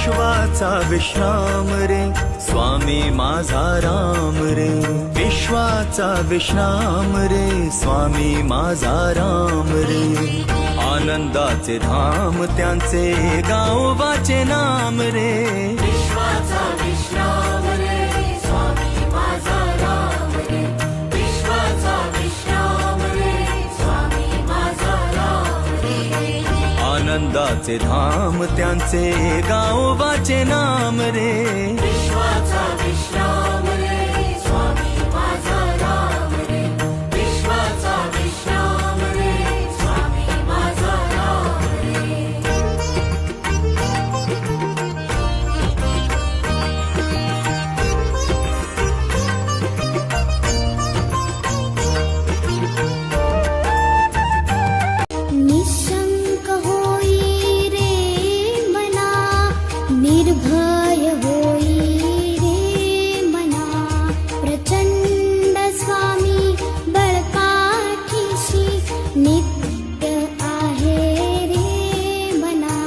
विश्वाचा विश्राम रे स्वामी माझा राम रे, विश्वाचा विश्राम रे स्वामी माझा राम रे, आनंदाचे धाम त्यांचे गावोबाचे नाम रे, विश्वाचा विश्राम रे स्वामी माझा राम रे, विश्वाचा विश्राम रे स्वामी माझा राम रे, आनंदाचे धाम त्यांचे गावोबाचे नाम रे, विश्वाचा विश्राम रे स्वामी माझा राम रे, विश्वाचा विश्राम रे स्वामी माझा राम रे. निशंक होई रे मना, निर्भय होई रे मना, प्रचंड स्वामी बळपाठीशी नित्य आहे रे मना,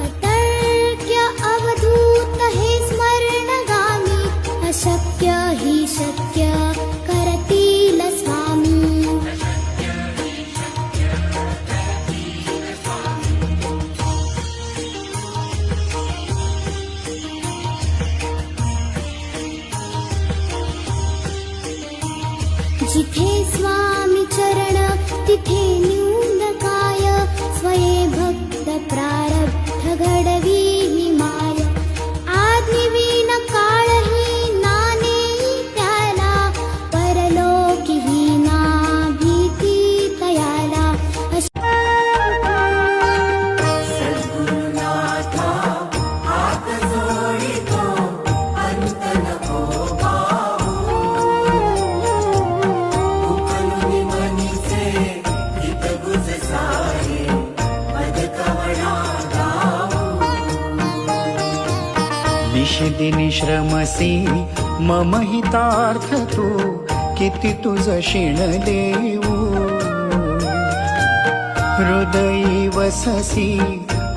अतर्क्य अवधूत हे स्मरणगामी, अशक्य ही शक्य करतील स्वामी. जिथे स्वामी चरण तिथे न्यून काय, स्वये भक्त प्रारब्ध घडवी ही माय, आज्ञेविन काळही नाने त्याला, परलोकी ही ना भीती तयाला. सद्गुरुनाथा हात जोडितो अंत नको पाहू, उकलुनी मनीचे हित गुज सारे पद कवडा गाऊ. निशिदिनी श्रमसी मम हितार्थ तू, किती तुझ शिण देऊ, हृदयी वससी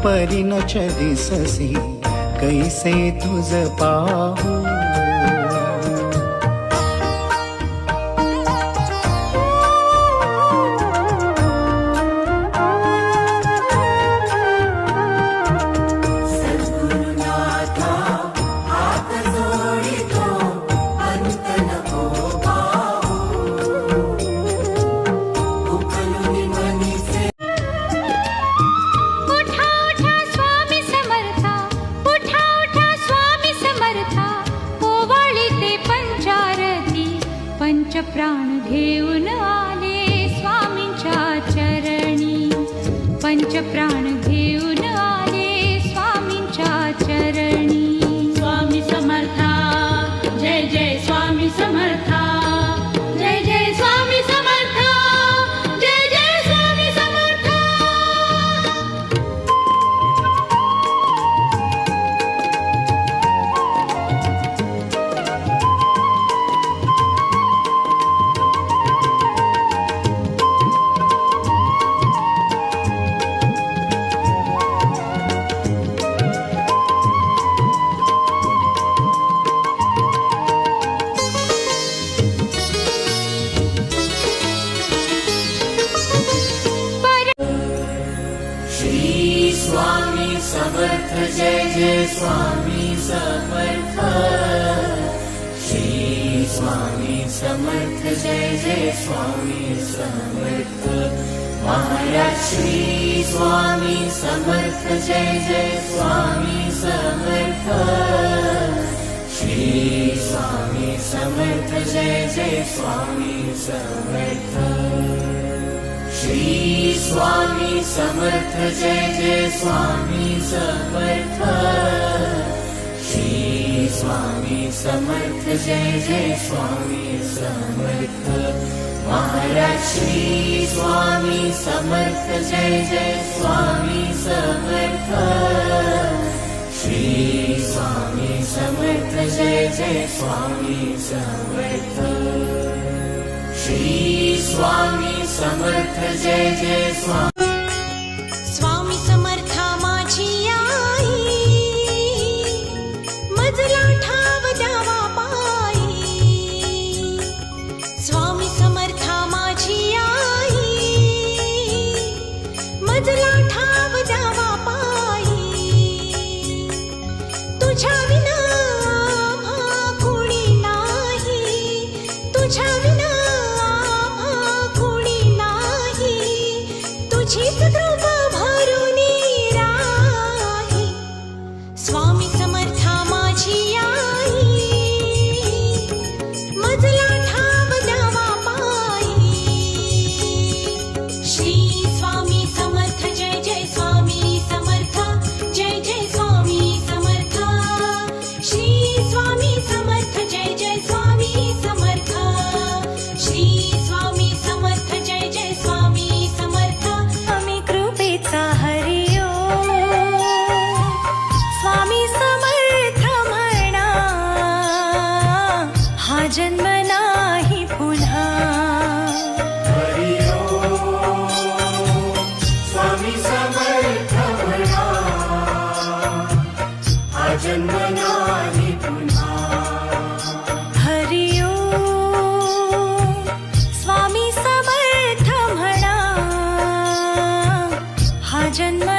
परिणच दिससी, कैसे तुझ पाहू. सद्गुरुनाथा हात जोडितो अंत नको पाहू, उकलुनी मनीचे उठा उठा स्वामी समर्था, उठा उठा स्वामी समर्था, ओवाळी ते पंचारती, पंचप्राण घेऊन आले स्वामींच्या चरणी, पंचप्राण घेऊन आले स्वामींच्या चरणी. स्वामी समर्था, जय जय स्वामी समर्था, जय जय स्वामी समर्था, जय जय स्वामी समर्था. श्री स्वामी समर्थ जय जय स्वामी समर्थ, श्री स्वामी समर्थ जय जय स्वामी समर्थ, महाराज श्री स्वामी समर्थ जय जय स्वामी समर्थ, श्री स्वामी समर्थ जय जय स्वामी समर्थ, श्री स्वामी समर्थ जय जय स्वामी समर्थ, श्री स्वामी समर्थ जय जय स्वामी समर्थ, महाराज श्री स्वामी समर्थ जय जय स्वामी समर्थ, श्री स्वामी समर्थ जय जय स्वामी समर्थ, श्री स्वामी समर्थ जय जय स्वामी. स्वामी समर्था माझी आई, माझीच कृपा भरुनी राही स्वामी समर्था माझी आई मजला ठाव द्यावा पायी श्री स्वामी समर्थ जय जय स्वामी समर्थ जय जय स्वामी समर्थ श्री स्वामी समर्थ जय जय स्वामी समर्थ श्री स्वामी समर्थ जय जय स्वामी समर्थ स्वामी कृपेचा हरिओ स्वामी समर्थ म्हणा हा जन्म नाही पुन्हा स्वामी समर्थ म्हणा हा जन्म नाही पुन्हा हरिओ स्वामी समर्थ म्हणा हा जन्म